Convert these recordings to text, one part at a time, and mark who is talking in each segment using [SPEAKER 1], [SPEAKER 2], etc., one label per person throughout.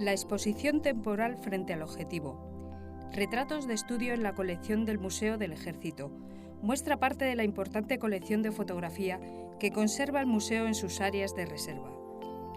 [SPEAKER 1] La exposición temporal frente al objetivo. Retratos de estudio en la colección del Museo del Ejército. Muestra parte de la importante colección de fotografía que conserva el museo en sus áreas de reserva.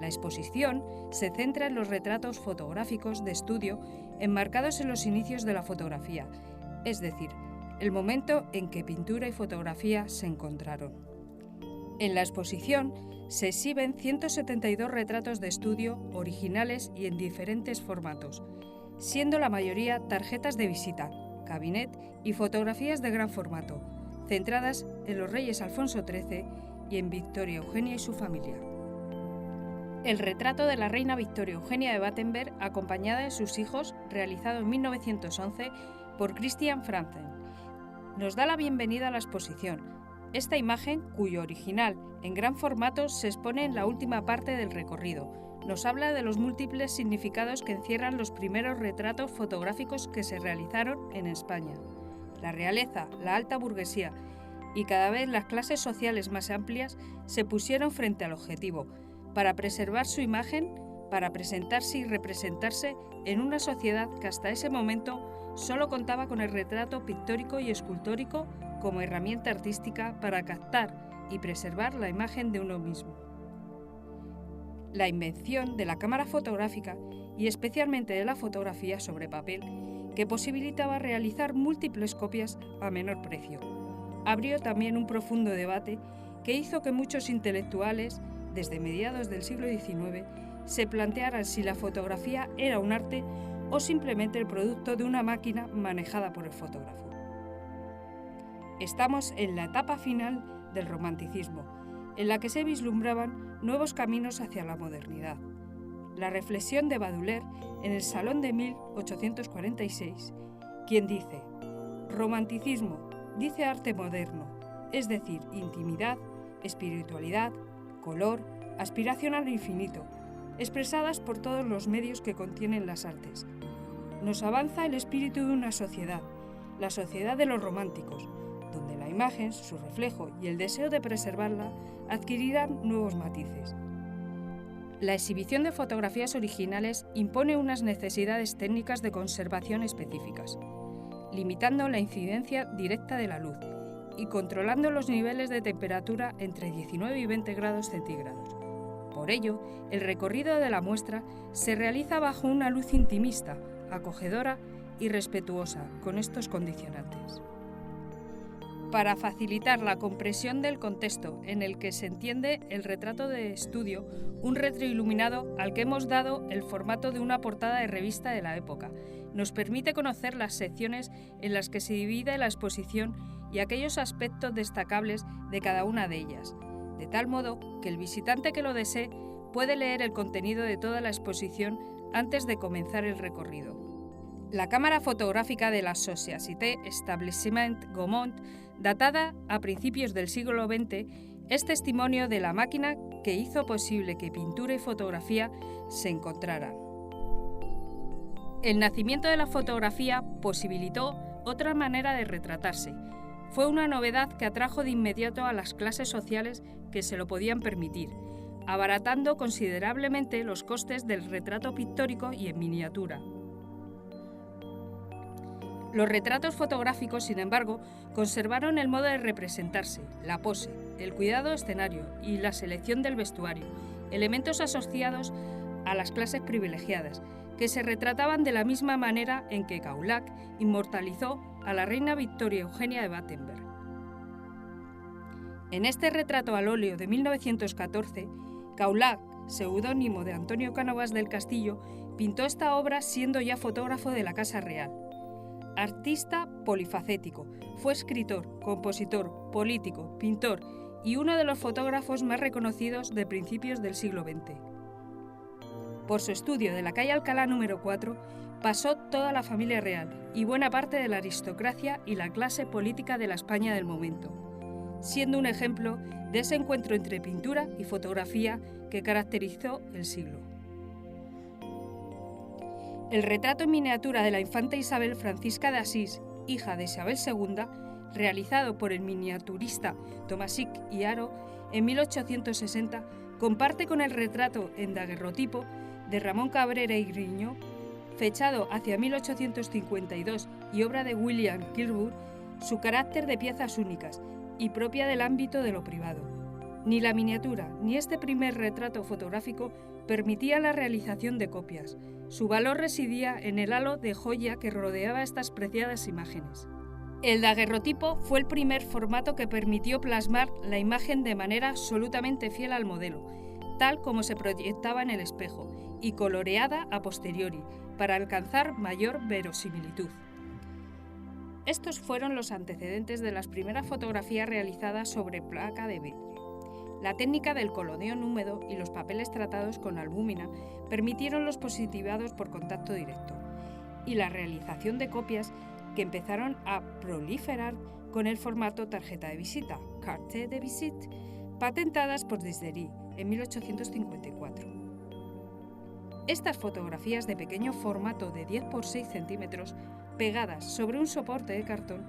[SPEAKER 1] La exposición se centra en los retratos fotográficos de estudio enmarcados en los inicios de la fotografía, es decir, el momento en que pintura y fotografía se encontraron. En la exposición se exhiben 172 retratos de estudio originales y en diferentes formatos, siendo la mayoría tarjetas de visita, cabinet y fotografías de gran formato, centradas en los reyes Alfonso XIII y en Victoria Eugenia y su familia. El retrato de la reina Victoria Eugenia de Battenberg, acompañada de sus hijos, realizado en 1911 por Christian Franzen, nos da la bienvenida a la exposición. Esta imagen, cuyo original en gran formato se expone en la última parte del recorrido, nos habla de los múltiples significados que encierran los primeros retratos fotográficos que se realizaron en España. La realeza, la alta burguesía y cada vez las clases sociales más amplias se pusieron frente al objetivo, para preservar su imagen, para presentarse y representarse en una sociedad que hasta ese momento solo contaba con el retrato pictórico y escultórico como herramienta artística para captar y preservar la imagen de uno mismo. La invención de la cámara fotográfica y especialmente de la fotografía sobre papel, que posibilitaba realizar múltiples copias a menor precio, abrió también un profundo debate que hizo que muchos intelectuales, desde mediados del siglo XIX, se plantearan si la fotografía era un arte o simplemente el producto de una máquina manejada por el fotógrafo. Estamos en la etapa final del romanticismo, en la que se vislumbraban nuevos caminos hacia la modernidad. La reflexión de Baudelaire en el Salón de 1846, quien dice: romanticismo, dice arte moderno, es decir, intimidad, espiritualidad, color, aspiración al infinito, expresadas por todos los medios que contienen las artes. Nos avanza el espíritu de una sociedad, la sociedad de los románticos, donde la imagen, su reflejo y el deseo de preservarla adquirirán nuevos matices. La exhibición de fotografías originales impone unas necesidades técnicas de conservación específicas, limitando la incidencia directa de la luz y controlando los niveles de temperatura entre 19 y 20 grados centígrados. Por ello, el recorrido de la muestra se realiza bajo una luz intimista, acogedora y respetuosa con estos condicionantes. Para facilitar la comprensión del contexto en el que se entiende el retrato de estudio, un retroiluminado al que hemos dado el formato de una portada de revista de la época nos permite conocer las secciones en las que se divide la exposición y aquellos aspectos destacables de cada una de ellas, de tal modo que el visitante que lo desee puede leer el contenido de toda la exposición antes de comenzar el recorrido. La cámara fotográfica de la Société Establishment Gaumont, datada a principios del siglo XX, es testimonio de la máquina que hizo posible que pintura y fotografía se encontraran. El nacimiento de la fotografía posibilitó otra manera de retratarse. Fue una novedad que atrajo de inmediato a las clases sociales que se lo podían permitir, abaratando considerablemente los costes del retrato pictórico y en miniatura. Los retratos fotográficos, sin embargo, conservaron el modo de representarse, la pose, el cuidado escenario y la selección del vestuario, elementos asociados a las clases privilegiadas, que se retrataban de la misma manera en que Kaulac inmortalizó a la reina Victoria Eugenia de Battenberg. En este retrato al óleo de 1914, Kaulac, seudónimo de Antonio Cánovas del Castillo, pintó esta obra siendo ya fotógrafo de la Casa Real. Artista polifacético, fue escritor, compositor, político, pintor y uno de los fotógrafos más reconocidos de principios del siglo XX. Por su estudio de la calle Alcalá número 4 pasó toda la familia real y buena parte de la aristocracia y la clase política de la España del momento, siendo un ejemplo de ese encuentro entre pintura y fotografía que caracterizó el siglo. El retrato en miniatura de la infanta Isabel Francisca de Asís, hija de Isabel II, realizado por el miniaturista Tomàsic i Haro en 1860, comparte con el retrato en daguerrotipo de Ramón Cabrera y Griñó, fechado hacia 1852 y obra de William Kirkwood, su carácter de piezas únicas y propia del ámbito de lo privado. Ni la miniatura ni este primer retrato fotográfico permitía la realización de copias. Su valor residía en el halo de joya que rodeaba estas preciadas imágenes. El daguerrotipo fue el primer formato que permitió plasmar la imagen de manera absolutamente fiel al modelo, tal como se proyectaba en el espejo, y coloreada a posteriori, para alcanzar mayor verosimilitud. Estos fueron los antecedentes de las primeras fotografías realizadas sobre placa de vidrio. La técnica del coloreón húmedo y los papeles tratados con albúmina permitieron los positivados por contacto directo y la realización de copias que empezaron a proliferar con el formato tarjeta de visita, carte de visite, patentadas por Disdéry en 1854. Estas fotografías de pequeño formato de 10 por 6 centímetros, pegadas sobre un soporte de cartón,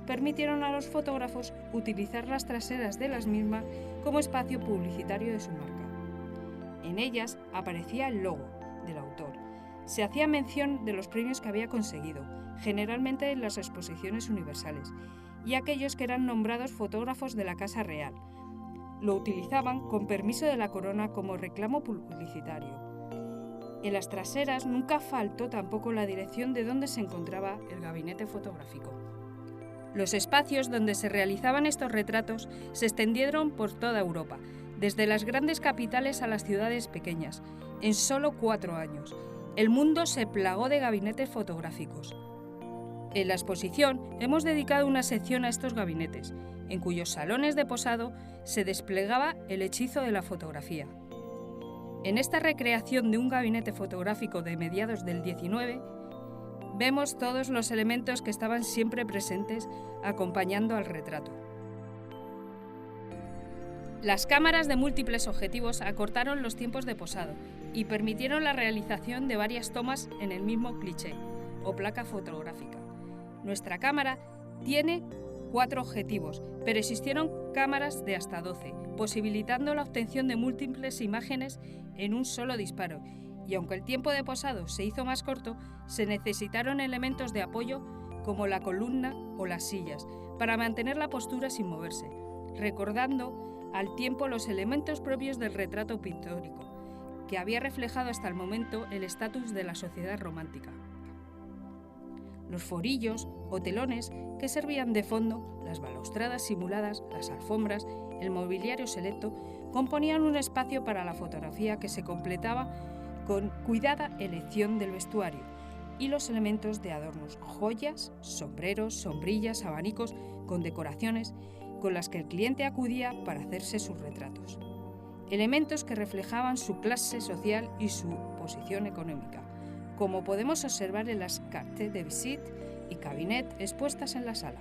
[SPEAKER 1] permitieron a los fotógrafos utilizar las traseras de las mismas como espacio publicitario de su marca. En ellas aparecía el logo del autor. Se hacía mención de los premios que había conseguido, generalmente en las exposiciones universales, y aquellos que eran nombrados fotógrafos de la Casa Real. Lo utilizaban con permiso de la corona como reclamo publicitario. En las traseras nunca faltó tampoco la dirección de donde se encontraba el gabinete fotográfico. Los espacios donde se realizaban estos retratos se extendieron por toda Europa, desde las grandes capitales a las ciudades pequeñas. En solo 4 años, el mundo se plagó de gabinetes fotográficos. En la exposición hemos dedicado una sección a estos gabinetes, en cuyos salones de posado se desplegaba el hechizo de la fotografía. En esta recreación de un gabinete fotográfico de mediados del XIX, vemos todos los elementos que estaban siempre presentes acompañando al retrato. Las cámaras de múltiples objetivos acortaron los tiempos de posado y permitieron la realización de varias tomas en el mismo cliché o placa fotográfica. Nuestra cámara tiene 4 objetivos, pero existieron cámaras de hasta 12, posibilitando la obtención de múltiples imágenes en un solo disparo, y aunque el tiempo de posado se hizo más corto, se necesitaron elementos de apoyo como la columna o las sillas para mantener la postura sin moverse, recordando al tiempo los elementos propios del retrato pictórico, que había reflejado hasta el momento el estatus de la sociedad romántica. Los forillos o telones que servían de fondo, las balaustradas simuladas, las alfombras, el mobiliario selecto, componían un espacio para la fotografía que se completaba con cuidada elección del vestuario y los elementos de adornos, joyas, sombreros, sombrillas, abanicos, con decoraciones con las que el cliente acudía para hacerse sus retratos. Elementos que reflejaban su clase social y su posición económica, como podemos observar en las cartes de visite y cabinet expuestas en la sala.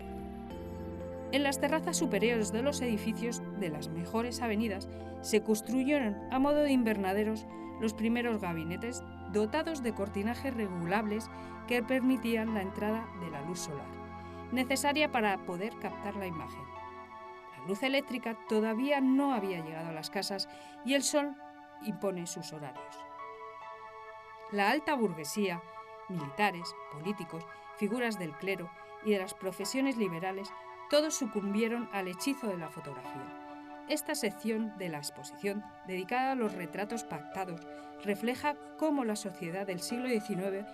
[SPEAKER 1] En las terrazas superiores de los edificios de las mejores avenidas se construyeron a modo de invernaderos los primeros gabinetes dotados de cortinajes regulables que permitían la entrada de la luz solar, necesaria para poder captar la imagen. La luz eléctrica todavía no había llegado a las casas y el sol impone sus horarios. La alta burguesía, militares, políticos, figuras del clero y de las profesiones liberales, todos sucumbieron al hechizo de la fotografía. Esta sección de la exposición, dedicada a los retratos pactados, refleja cómo la sociedad del siglo XIX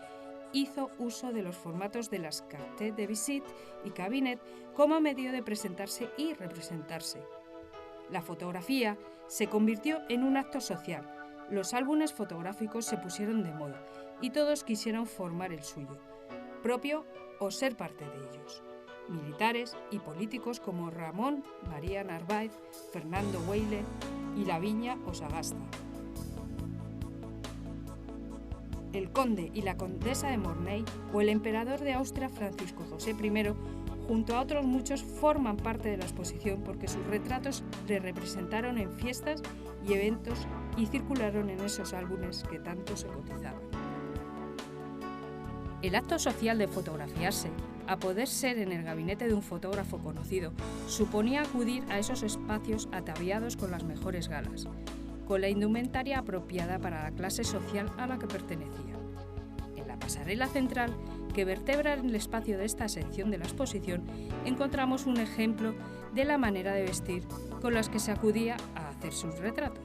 [SPEAKER 1] hizo uso de los formatos de las cartes de visite y cabinet como medio de presentarse y representarse. La fotografía se convirtió en un acto social. Los álbumes fotográficos se pusieron de moda y todos quisieron formar el suyo, propio o ser parte de ellos. Militares y políticos como Ramón María Narváez, Fernando Weyle y Laviña o Sagasta. El conde y la condesa de Mornay o el emperador de Austria Francisco José I, junto a otros muchos, forman parte de la exposición porque sus retratos le representaron en fiestas y eventos y circularon en esos álbumes que tanto se cotizaban. El acto social de fotografiarse, a poder ser en el gabinete de un fotógrafo conocido, suponía acudir a esos espacios ataviados con las mejores galas. con la indumentaria apropiada para la clase social a la que pertenecían. En la pasarela central, que vertebra el espacio de esta sección de la exposición, encontramos un ejemplo de la manera de vestir con las que se acudía a hacer sus retratos.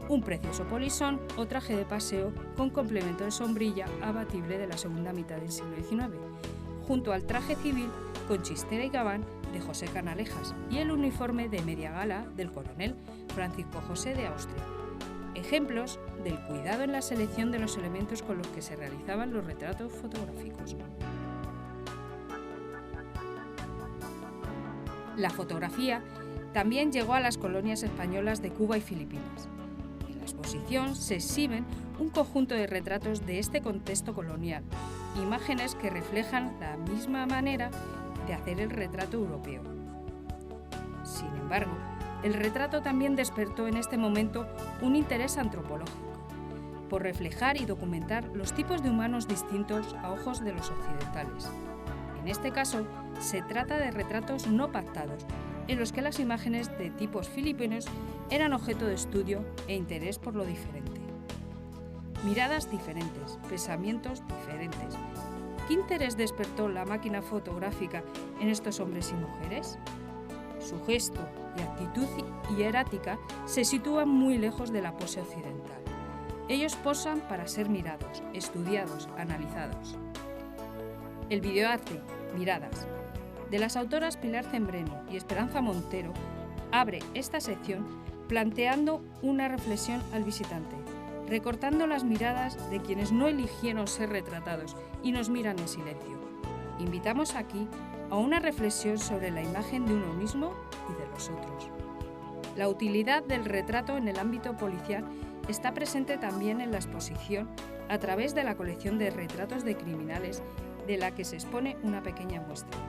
[SPEAKER 1] Un precioso polisón o traje de paseo con complemento de sombrilla abatible de la segunda mitad del siglo XIX, junto al traje civil con chistera y gabán de José Canalejas y el uniforme de media gala del coronel Francisco José de Austria. Ejemplos del cuidado en la selección de los elementos con los que se realizaban los retratos fotográficos. La fotografía también llegó a las colonias españolas de Cuba y Filipinas. En la exposición se exhiben un conjunto de retratos de este contexto colonial, imágenes que reflejan la misma manera de hacer el retrato europeo. Sin embargo, el retrato también despertó en este momento un interés antropológico, por reflejar y documentar los tipos de humanos distintos a ojos de los occidentales. En este caso, se trata de retratos no pactados, en los que las imágenes de tipos filipinos eran objeto de estudio e interés por lo diferente. Miradas diferentes, pensamientos diferentes. ¿Qué interés despertó la máquina fotográfica en estos hombres y mujeres? Su gesto y actitud hierática se sitúan muy lejos de la pose occidental. Ellos posan para ser mirados, estudiados, analizados. El videoarte, Miradas, de las autoras Pilar Zembreno y Esperanza Montero, abre esta sección planteando una reflexión al visitante, recortando las miradas de quienes no eligieron ser retratados y nos miran en silencio. Invitamos aquí a una reflexión sobre la imagen de uno mismo y de los otros. La utilidad del retrato en el ámbito policial está presente también en la exposición a través de la colección de retratos de criminales de la que se expone una pequeña muestra.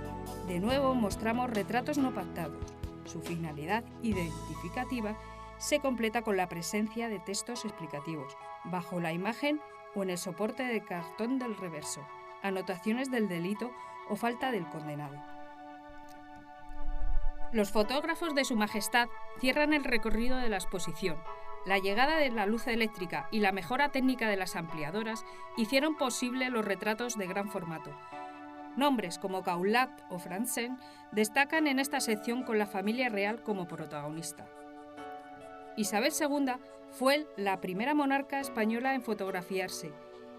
[SPEAKER 1] De nuevo mostramos retratos no pactados. Su finalidad identificativa se completa con la presencia de textos explicativos, bajo la imagen o en el soporte de cartón del reverso, anotaciones del delito o falta del condenado. Los fotógrafos de Su Majestad cierran el recorrido de la exposición. La llegada de la luz eléctrica y la mejora técnica de las ampliadoras hicieron posible los retratos de gran formato. Nombres como Caulat o Franzen destacan en esta sección con la familia real como protagonista. Isabel II fue la primera monarca española en fotografiarse,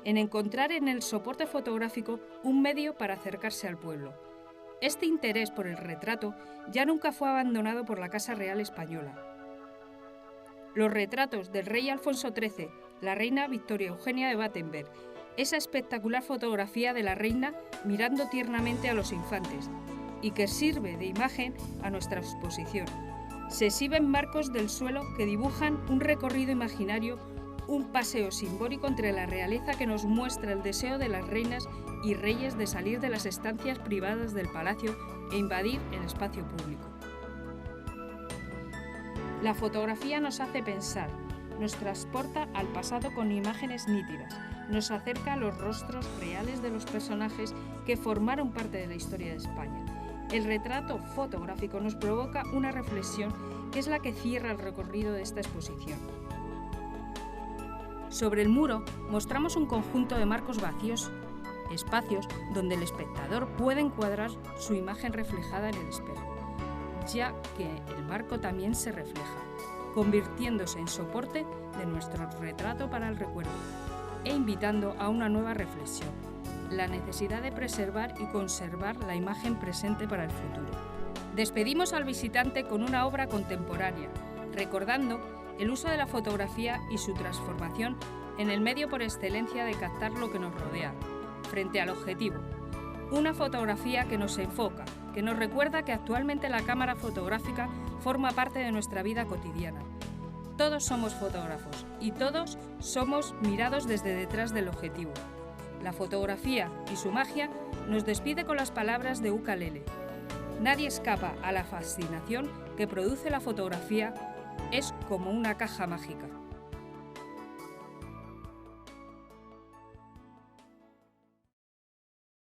[SPEAKER 1] en encontrar en el soporte fotográfico un medio para acercarse al pueblo. Este interés por el retrato ya nunca fue abandonado por la Casa Real Española. Los retratos del rey Alfonso XIII, la reina Victoria Eugenia de Battenberg, esa espectacular fotografía de la reina mirando tiernamente a los infantes y que sirve de imagen a nuestra exposición. Se exhiben marcos del suelo que dibujan un recorrido imaginario, un paseo simbólico entre la realeza que nos muestra el deseo de las reinas y reyes de salir de las estancias privadas del palacio e invadir el espacio público. La fotografía nos hace pensar, nos transporta al pasado con imágenes nítidas, nos acerca a los rostros reales de los personajes que formaron parte de la historia de España. El retrato fotográfico nos provoca una reflexión que es la que cierra el recorrido de esta exposición. Sobre el muro mostramos un conjunto de marcos vacíos, espacios donde el espectador puede encuadrar su imagen reflejada en el espejo, ya que el marco también se refleja, convirtiéndose en soporte de nuestro retrato para el recuerdo e invitando a una nueva reflexión, la necesidad de preservar y conservar la imagen presente para el futuro. Despedimos al visitante con una obra contemporánea, recordando el uso de la fotografía y su transformación en el medio por excelencia de captar lo que nos rodea, frente al objetivo. Una fotografía que nos enfoca, que nos recuerda que actualmente la cámara fotográfica forma parte de nuestra vida cotidiana. Todos somos fotógrafos y todos somos mirados desde detrás del objetivo. La fotografía y su magia nos despide con las palabras de Ukulele. Nadie escapa a la fascinación que produce la fotografía, es como una caja mágica.